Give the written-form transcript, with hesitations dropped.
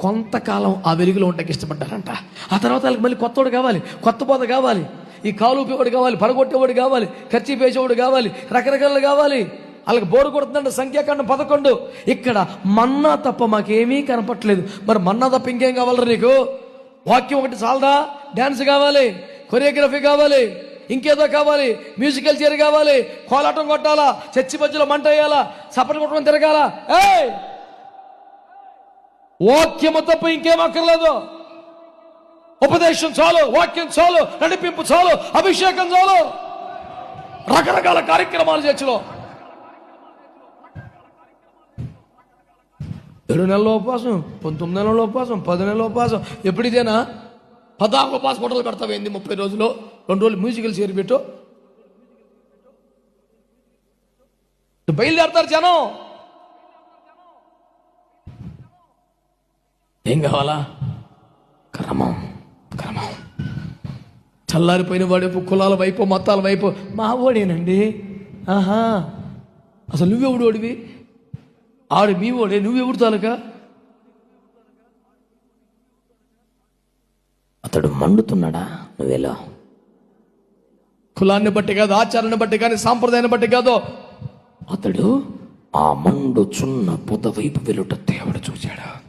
కొంతకాలం ఆ వెలుగులో ఉండడానికి ఇష్టపడ్డారంట. ఆ తర్వాత వాళ్ళకి మళ్ళీ కొత్తవాడు కావాలి, కొత్త బోధ కావాలి, ఈ కాలు ఊపేవాడు కావాలి, పడగొట్టేవాడు కావాలి, ఖర్చు పేసేవాడు కావాలి, రకరకాలు కావాలి. వాళ్ళకి బోరు కొడుతుందంటే సంఖ్యాకాండం 11. ఇక్కడ మన్నా తప్ప మాకేమీ కనపట్లేదు. మరి మన్నా తప్ప ఇంకేం కావాలరా నీకు? వాక్యం ఒకటి చాలదా? డ్యాన్స్ కావాలి, కొరియోగ్రఫీ కావాలి, ఇంకేదో కావాలి, మ్యూజికల్ చైర్ కావాలి, కోలాటం కొట్టాలా, చర్చి మధ్యలో మంట వేయాలా, సపరేట్ కొట్టుకొని తిరగాల. వాక్యము తప్ప ఇంకేం అక్కర్లేదు. ఉపదేశం చాలు, వాక్యం చాలు, నడిపింపు చాలు, అభిషేకం చాలు. రకరకాల కార్యక్రమాలు చర్చిలో 7 నెలల ఉపవాసం, 19 నెలల ఉపవాసం, 10 నెలల ఉపవాసం. ఎప్పుడిదేనా 16 ఉపవాసం ఫోటోలు పెడతావేంది? 30 రోజులు, 2 రోజులు మ్యూజికల్ చైర్ పెట్టు, బయలుదేరతారు జనం. ఏం కావాలా? క్రమం. చల్లారిపోయిన వైపు, కులాల వైపు, మతాల వైపు మా ఓడేనండి. అసలు నువ్వెవడు ఓడివి? ఆడు మీ ఓడే, నువ్వెవడు తాలూకా? అతడు మండుతున్నాడా? నువ్వెలా? కులాన్ని బట్టి కాదు, ఆచారాన్ని బట్టి కానీ, సాంప్రదాయాన్ని బట్టి కాదు. అతడు ఆ మండుచున్న పొద వైపు వెలుట దేవుడు చూశాడు.